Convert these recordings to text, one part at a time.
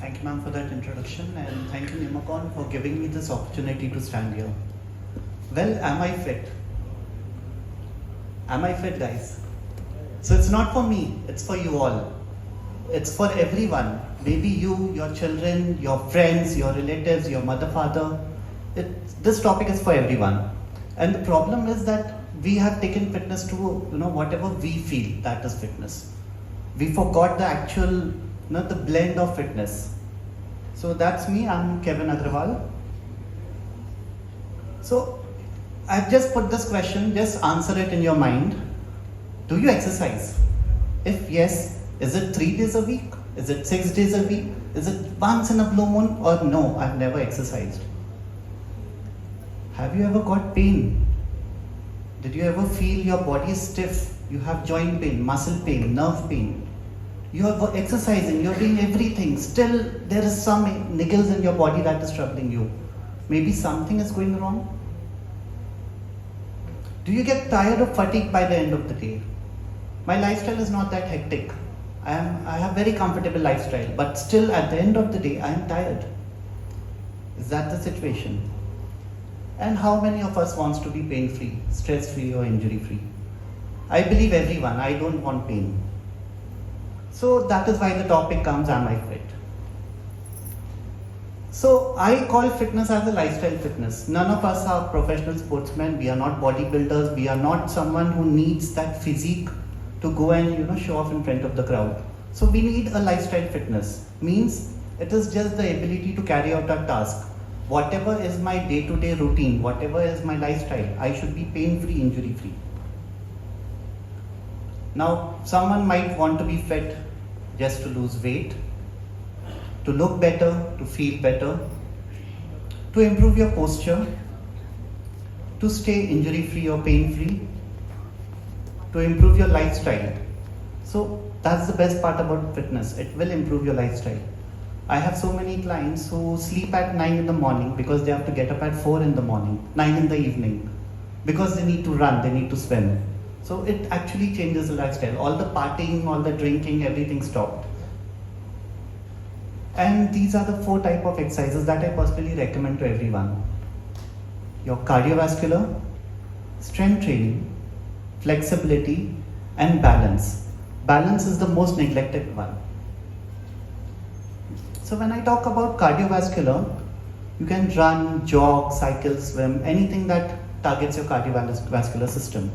Thank you, ma'am, for that introduction, and thank you, NIMACON, for giving me this opportunity to stand here. Well, am I fit? Am I fit, guys? So it's not for me, it's for you all. It's for everyone. Maybe you, your children, your friends, your relatives, your mother, father. This topic is for everyone. And the problem is that we have taken fitness to whatever we feel that is fitness. We forgot the actual, the blend of fitness. So that's me. I'm Kevin Agrawal. So I've just put this question. Just answer it in your mind. Do you exercise? If yes, is it 3 days a week? Is it 6 days a week? Is it once in a blue moon? Or no, I've never exercised. Have you ever got pain? Did you ever feel your body is stiff? You have joint pain, muscle pain, nerve pain. You are exercising, you're doing everything. Still, there is some niggles in your body that is troubling you. Maybe something is going wrong. Do you get tired or fatigued by the end of the day? My lifestyle is not that hectic. I have very comfortable lifestyle, but still at the end of the day, I am tired. Is that the situation? And how many of us wants to be pain-free, stress-free or injury-free? I believe everyone. I don't want pain. So that is why the topic comes, am I fit? So I call fitness as a lifestyle fitness. None of us are professional sportsmen. We are not bodybuilders. We are not someone who needs that physique to go and show off in front of the crowd. So we need a lifestyle fitness. Means it is just the ability to carry out a task. Whatever is my day-to-day routine, whatever is my lifestyle, I should be pain-free, injury-free. Now, someone might want to be fit just to lose weight, to look better, to feel better, to improve your posture, to stay injury-free or pain-free, to improve your lifestyle. So that's the best part about fitness. It will improve your lifestyle. I have so many clients who sleep at 9 in the morning because they have to get up at 4 in the morning, 9 in the evening, because they need to run, they need to swim. So it actually changes the lifestyle. All the partying, all the drinking, everything stopped. And these are the 4 types of exercises that I personally recommend to everyone. Your cardiovascular, strength training, flexibility, and balance. Balance is the most neglected one. So when I talk about cardiovascular, you can run, jog, cycle, swim, anything that targets your cardiovascular system.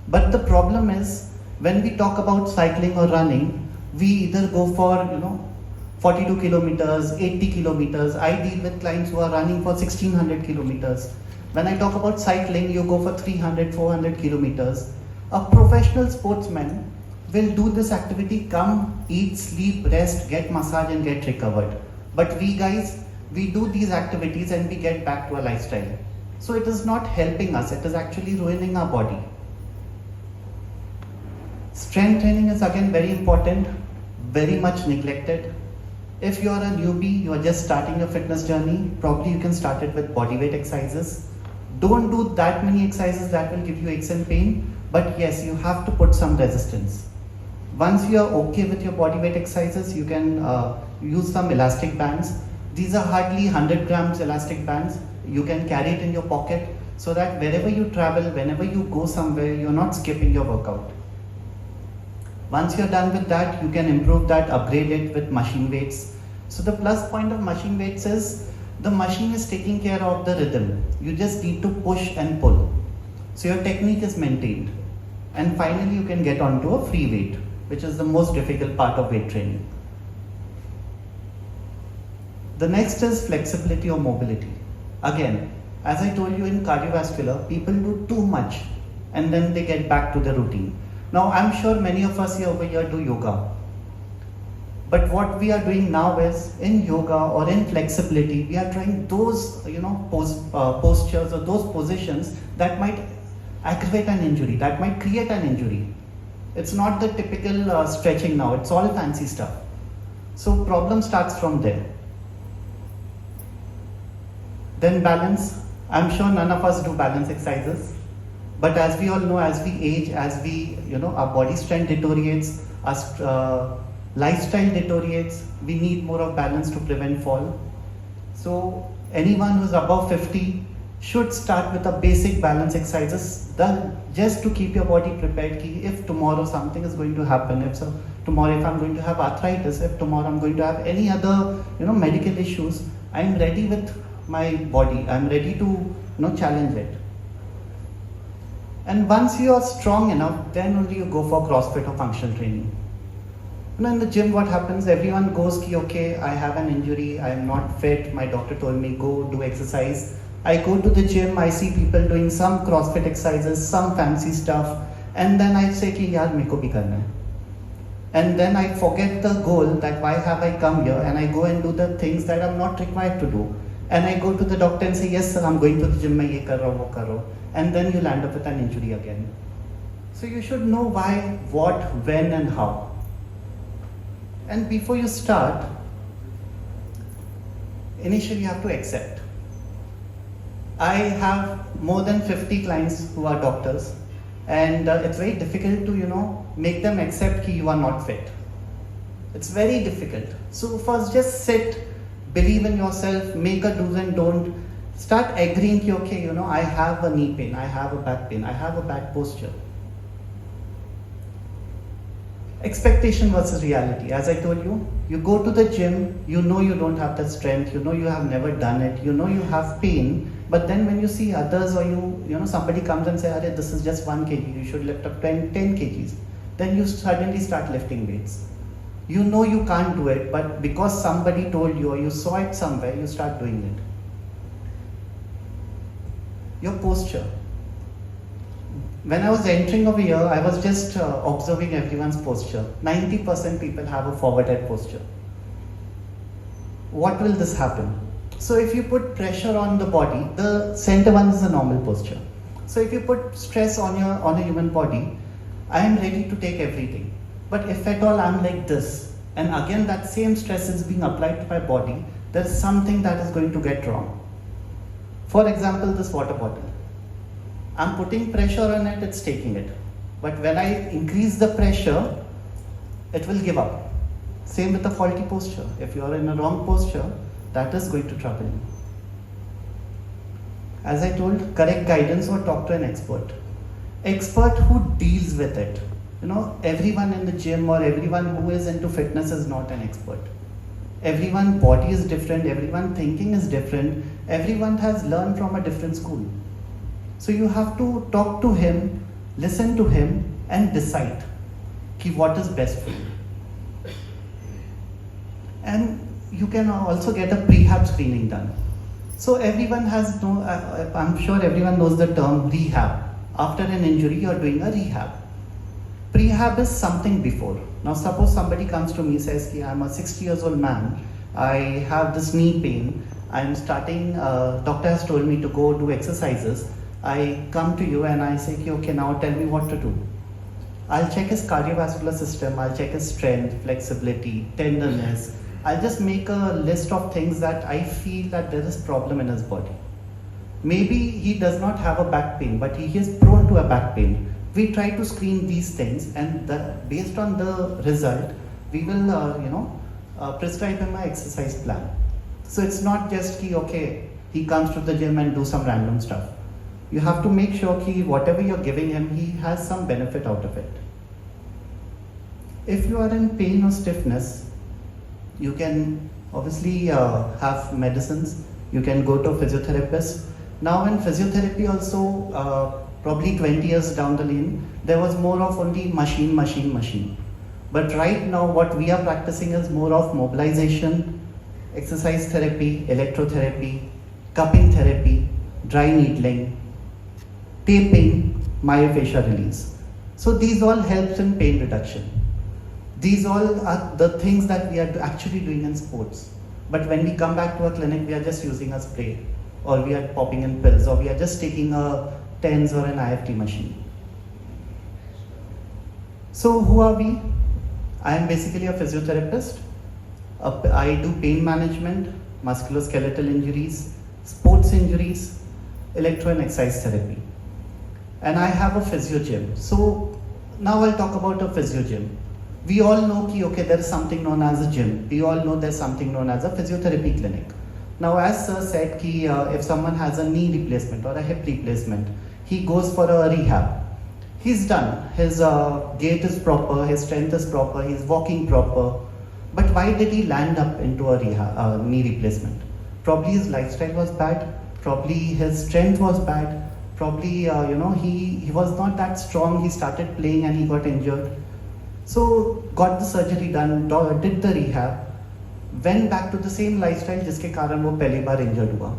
But the problem is, when we talk about cycling or running, we either go for 42 kilometers, 80 kilometers. I deal with clients who are running for 1600 kilometers. When I talk about cycling, you go for 300, 400 kilometers. A professional sportsman will do this activity, come, eat, sleep, rest, get massage and get recovered. But we guys, we do these activities and we get back to our lifestyle. So it is not helping us, it is actually ruining our body. Strength training is again very important, very much neglected. If you are a newbie, you are just starting your fitness journey, probably you can start it with bodyweight exercises. Don't do that many exercises that will give you aches and pain, but yes, you have to put some resistance. Once you are okay with your bodyweight exercises, you can use some elastic bands. These are hardly 100 grams elastic bands. You can carry it in your pocket so that wherever you travel, whenever you go somewhere, you're not skipping your workout. Once you're done with that, you can improve that, upgrade it with machine weights. So the plus point of machine weights is the machine is taking care of the rhythm. You just need to push and pull. So your technique is maintained. And finally, you can get onto a free weight, which is the most difficult part of weight training. The next is flexibility or mobility. Again, as I told you in cardiovascular, people do too much and then they get back to the routine. Now, I'm sure many of us here over here do yoga. But what we are doing now is in yoga or in flexibility, we are trying those postures or those positions that might aggravate an injury, that might create an injury. It's not the typical stretching now, it's all fancy stuff. So problem starts from there. Then balance. I'm sure none of us do balance exercises. But as we all know, as we age, as we, our body strength deteriorates, our lifestyle deteriorates, we need more of balance to prevent fall. So anyone who's above 50 should start with a basic balance exercises just to keep your body prepared. If tomorrow something is going to happen, tomorrow if I'm going to have arthritis, if tomorrow I'm going to have any other medical issues, I'm ready with my body. I'm ready to challenge it. And once you are strong enough, then only you go for CrossFit or functional training. In the gym, what happens? Everyone goes, okay, I have an injury, I am not fit, my doctor told me go do exercise. I go to the gym, I see people doing some CrossFit exercises, some fancy stuff, and then I say, yaar, meko bhi karna hai. And then I forget the goal, that why have I come here, and I go and do the things that I'm not required to do. And I go to the doctor and say, yes sir, I'm going to the gym, main ye kar raha hu, wo kar raha hu. And then you land up with an injury again. So you should know why, what, when and how. And before you start, initially you have to accept. I have more than 50 clients who are doctors, and it's very difficult to make them accept that you are not fit. It's very difficult. So first just sit, believe in yourself, make a do's and don't. Start agreeing, okay, I have a knee pain, I have a back pain, I have a bad posture. Expectation versus reality. As I told you, you go to the gym, you know you don't have the strength, you know you have never done it, you know you have pain, but then when you see others, or somebody comes and says, this is just 1 kg, you should lift up 10 kgs, then you suddenly start lifting weights. You know you can't do it, but because somebody told you or you saw it somewhere, you start doing it. Your posture. When I was entering over here, I was just observing everyone's posture. 90% people have a forward head posture. What will this happen? So if you put pressure on the body, the center one is a normal posture. So if you put stress on a human body, I am ready to take everything. But if at all I'm like this, and again that same stress is being applied to my body, there is something that is going to get wrong. For example, this water bottle. I'm putting pressure on it, it's taking it. But when I increase the pressure, it will give up. Same with the faulty posture. If you are in a wrong posture, that is going to trouble you. As I told, correct guidance or talk to an expert. Expert who deals with it. Everyone in the gym or everyone who is into fitness is not an expert. Everyone's body is different, everyone's thinking is different, everyone has learned from a different school. So you have to talk to him, listen to him, and decide what is best for you. And you can also get a prehab screening done. So everyone has I'm sure everyone knows the term rehab. After an injury, you're doing a rehab. Prehab is something before. Now suppose somebody comes to me and says, I'm a 60 years old man, I have this knee pain, I'm starting, doctor has told me to go do exercises. I come to you and I say, okay, now tell me what to do. I'll check his cardiovascular system, I'll check his strength, flexibility, tenderness. I'll just make a list of things that I feel that there is problem in his body. Maybe he does not have a back pain, but he is prone to a back pain. We try to screen these things, and based on the result, we will, prescribe him an exercise plan. So it's not just okay, he comes to the gym and do some random stuff. You have to make sure whatever you're giving him, he has some benefit out of it. If you are in pain or stiffness, you can obviously have medicines. You can go to a physiotherapist. Now in physiotherapy also, probably 20 years down the lane, there was more of only machine. But right now what we are practicing is more of mobilization, exercise therapy, electrotherapy, cupping therapy, dry needling, taping, myofascial release. So these all helps in pain reduction. These all are the things that we are actually doing in sports. But when we come back to a clinic, we are just using a spray, or we are popping in pills, or we are just taking a TENS or an IFT machine. So who are we? I am basically a physiotherapist. I do pain management, musculoskeletal injuries, sports injuries, electro and exercise therapy. And I have a physio gym. So now I'll talk about a physio gym. We all know ki, okay, there is something known as a gym. We all know there's something known as a physiotherapy clinic. Now, as sir said ki, if someone has a knee replacement or a hip replacement, he goes for a rehab. He's done. His gait is proper, his strength is proper, he's walking proper. But why did he land up into a knee replacement? Probably his lifestyle was bad. Probably his strength was bad. Probably, he was not that strong. He started playing and he got injured. So, got the surgery done, did the rehab, went back to the same lifestyle जिसके कारण वो पहली बार injured हुआ.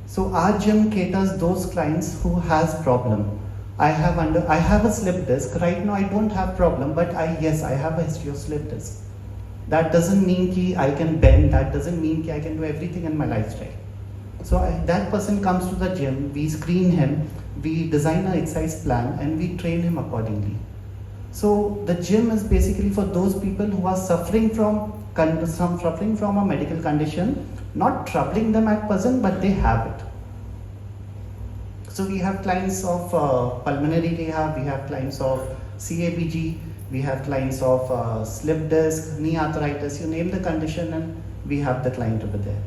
So, our gym caters those clients who has problem. I have a slip disc. Right now, I don't have problem, but I have a history of slip disc. That doesn't mean ki I can bend. That doesn't mean ki I can do everything in my lifestyle. So that person comes to the gym, we screen him, we design an exercise plan, and we train him accordingly. So the gym is basically for those people who are suffering from a medical condition, not troubling them at present, but they have it. So we have clients of pulmonary rehab, we have clients of CABG, we have clients of slip disc, knee arthritis, you name the condition and we have the client over there.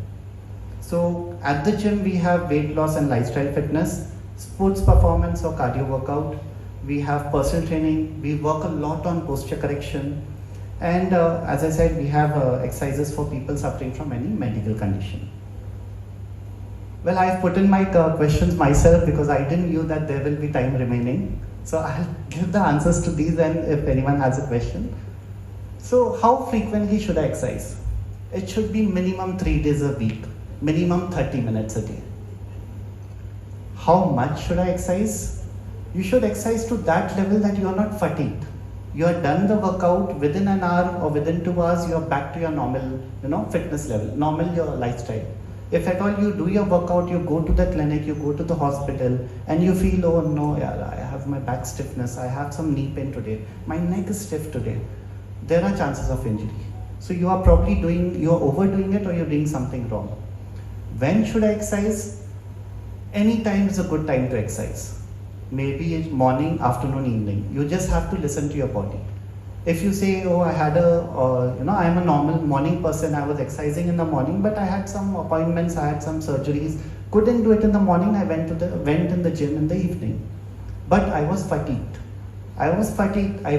So at the gym we have weight loss and lifestyle fitness, sports performance or cardio workout, we have personal training, we work a lot on posture correction, and as I said, we have exercises for people suffering from any medical condition. Well, I've put in my questions myself because I didn't knew that there will be time remaining. So I'll give the answers to these and if anyone has a question. So how frequently should I exercise? It should be minimum 3 days a week, minimum 30 minutes a day. How much should I exercise? You should exercise to that level that you are not fatigued. You are done the workout within an hour or within 2 hours, you are back to your normal, fitness level, normal your lifestyle. If at all you do your workout, you go to the clinic, you go to the hospital, and you feel, oh no, I have my back stiffness, I have some knee pain today, my neck is stiff today, there are chances of injury. So you are probably you are overdoing it or you're doing something wrong. When should I exercise? Any time is a good time to exercise. Maybe it's morning, afternoon, evening. You just have to listen to your body. If you say, oh, I had I'm a normal morning person, I was exercising in the morning, but I had some appointments, I had some surgeries, couldn't do it in the morning, I went in the gym in the evening. But I was fatigued. I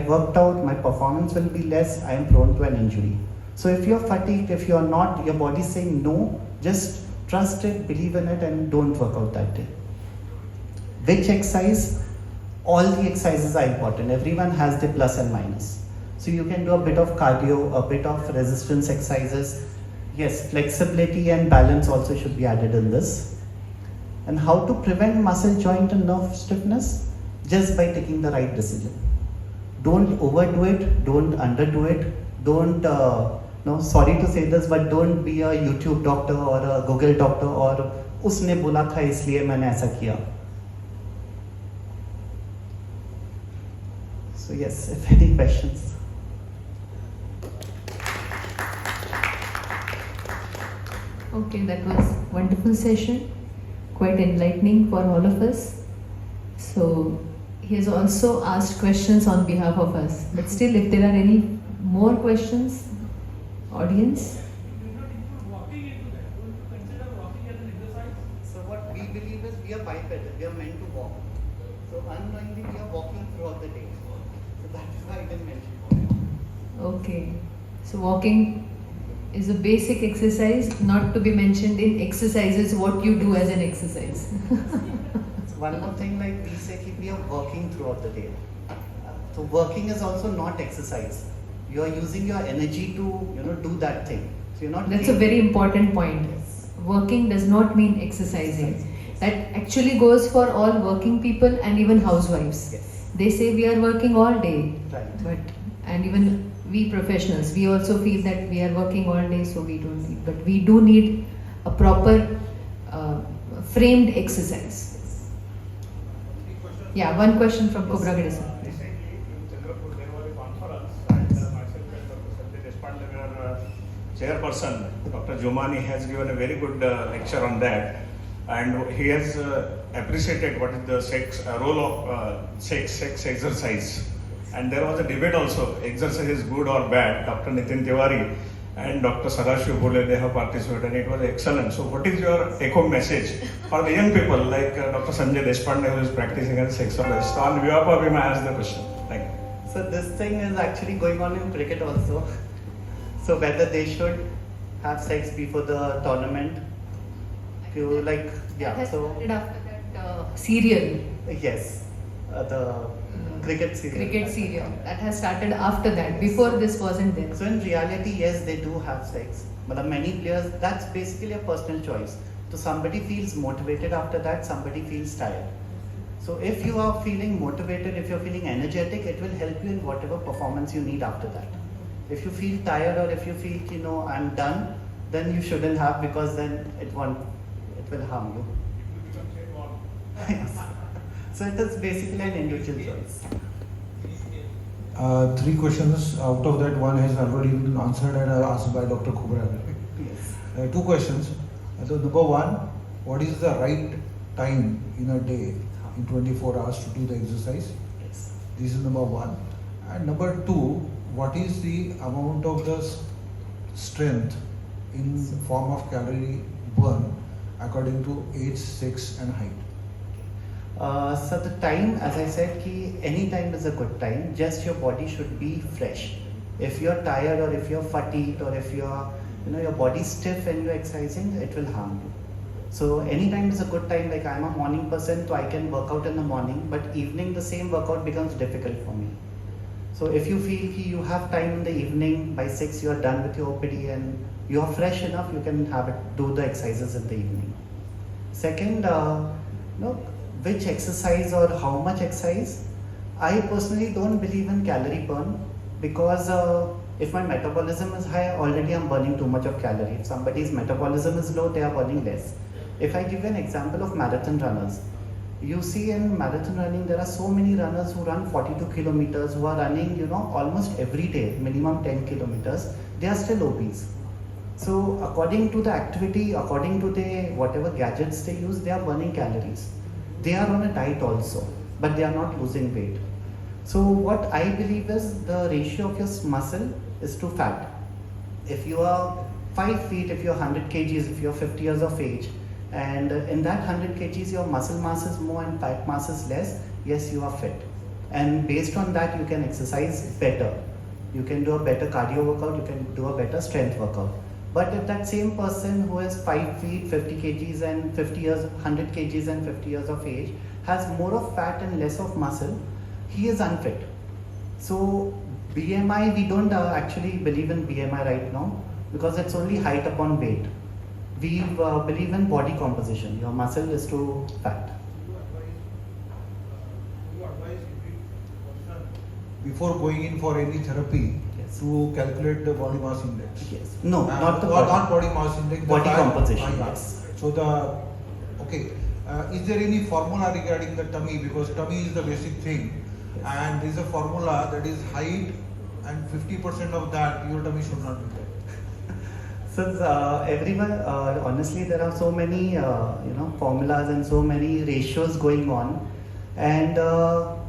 worked out, my performance will be less, I am prone to an injury. So if you're fatigued, if you're not, your body's saying no, just trust it, believe in it, and don't work out that day. Which exercise? All the exercises are important. Everyone has their plus and minus. So you can do a bit of cardio, a bit of resistance exercises. Yes, flexibility and balance also should be added in this. And how to prevent muscle, joint and nerve stiffness? Just by taking the right decision. Don't overdo it, don't underdo it, don't, sorry to say this, but don't be a YouTube doctor or a Google doctor or उसने बोला था इसलिए मैंने ऐसा किया. So yes, if any questions. Okay, that was a wonderful session, quite enlightening for all of us. So he has also asked questions on behalf of us. But still, if there are any more questions, audience? Walking into that. Don't you consider walking as an exercise? So what we believe is we are bipedal. We are meant to walk. So unknowingly we are walking throughout the day. So that is why I didn't mention walking. Okay. So walking is a basic exercise, not to be mentioned in exercises, what you do as an exercise. One more thing, like we say, we are working throughout the day. So working is also not exercise. You are using your energy to, do that thing. So you're not. That's a very important point. Yes. Working does not mean exercising. That actually goes for all working people and even housewives. Yes. They say we are working all day, right. And even we professionals, we also feel that we are working all day, so we don't need. But we do need a proper framed exercise. Yeah, one question from Cobra Gadison. Recently in Nagpur there was a conference and myself and Dr. Sanjay Deshpande, chairperson, Dr. Jomani has given a very good lecture on that, and he has appreciated what is the role of sex exercise. And there was a debate also, exercise is good or bad. Dr. Nitin Tiwari and Dr. Sadashiv Bole, they have participated and it was excellent. So what is your take-home message for the young people like Dr. Sanjay Deshpande who is practicing as a sexologist? On Vivapa, we may ask the question. Thank you. So this thing is actually going on in cricket also. So whether they should have sex before the tournament, if you like, That has so started after that serial. yes, the cricket serial. Cricket serial. That has started after that. Before this wasn't there. So in reality, yes, they do have sex. But many players, that's basically a personal choice. So somebody feels motivated after that, somebody feels tired. So if you are feeling motivated, if you're feeling energetic, it will help you in whatever performance you need after that. If you feel tired or if you feel, I'm done, then you shouldn't have because then it will harm you. Yes. So it is basically an individual choice. 3 questions. Out of that, one has already been answered and asked by Dr. Khubra. Yes. 2 questions. So number 1, what is the right time in a day in 24 hours to do the exercise? Yes. This is number 1. And number 2, what is the amount of the strength in form of calorie burn according to age, sex and height? So the time, as I said, any time is a good time. Just your body should be fresh. If you're tired or if you're fatigued or if you're, your body's stiff when you're exercising, it will harm you. So any time is a good time. Like I'm a morning person, so I can work out in the morning. But evening, the same workout becomes difficult for me. So if you feel you have time in the evening, by 6 you are done with your OPD and you are fresh enough, you can do the exercises in the evening. Second, which exercise or how much exercise? I personally don't believe in calorie burn because if my metabolism is high, already I'm burning too much of calorie. If somebody's metabolism is low, they are burning less. If I give you an example of marathon runners, you see in marathon running, there are so many runners who run 42 kilometers, who are running, almost every day, minimum 10 kilometers. They are still obese. So according to the activity, according to the whatever gadgets they use, they are burning calories. They are on a diet also, but they are not losing weight. So what I believe is the ratio of your muscle is to fat. If you are 5 feet, if you're 100 kgs, if you're 50 years of age, and in that 100 kgs your muscle mass is more and fat mass is less, yes, you are fit. And based on that, you can exercise better. You can do a better cardio workout, you can do a better strength workout. But if that same person who is 5 feet, 50 kgs and 50 years, 100 kgs and 50 years of age has more of fat and less of muscle, he is unfit. So BMI, we don't actually believe in BMI right now because it's only height upon weight. We believe in body composition. Your muscle is to fat. Before going in for any therapy, Yes. to calculate the body mass index. Yes. No, Not body mass index. the Body fat- composition, yeah. yes. So is there any formula regarding the tummy? Because tummy is the basic thing, Yes. and there is a formula that is height, and 50% of that your tummy should not be there. So everyone, honestly, there are so many formulas and so many ratios going on, and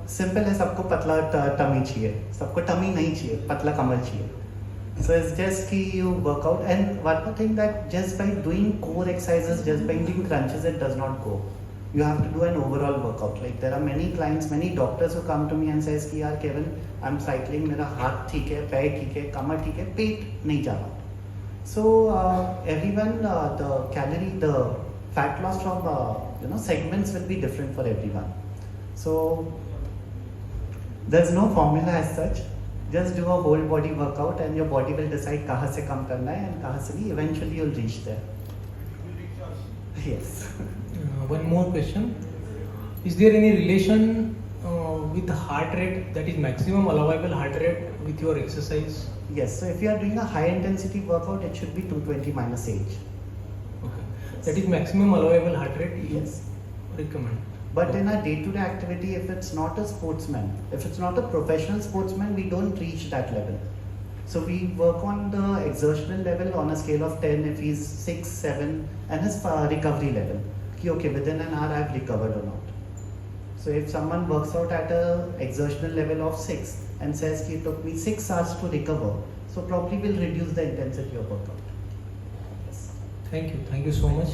simple है सबको पतला tummy चाहिए, सबको tummy नहीं चाहिए, पतला कमर चाहिए. So it's just कि you work out, and one more thing that just by doing core exercises, just by doing crunches, it does not go. You have to do an overall workout. Like there are many clients, many doctors who come to me and says कि यार Kevin, I'm cycling, मेरा हाथ ठीक है, पैर ठीक है, कमर ठीक है, पेट नहीं जा रहा. So everyone, the fat loss from segments will be different for everyone. So there's no formula as such. Just do a whole body workout and your body will decide कहाँ से कम करना है and कहाँ से नहीं. Eventually you'll reach there. Yes. One more question. Is there any relation with the heart rate, that is maximum allowable heart rate, with your exercise? Yes. So if you are doing a high intensity workout, it should be 220 minus age. Okay. That is maximum allowable heart rate you Yes. recommend. But in our day-to-day activity, if it's not a sportsman, if it's not a professional sportsman, we don't reach that level. So we work on the exertional level on a scale of 10 if he's 6, 7, and his recovery level. Okay, within an hour I've recovered or not. So if someone works out at a exertional level of 6, and says it took me 6 hours to recover, so probably will reduce the intensity of workout. Yes. Thank you so much.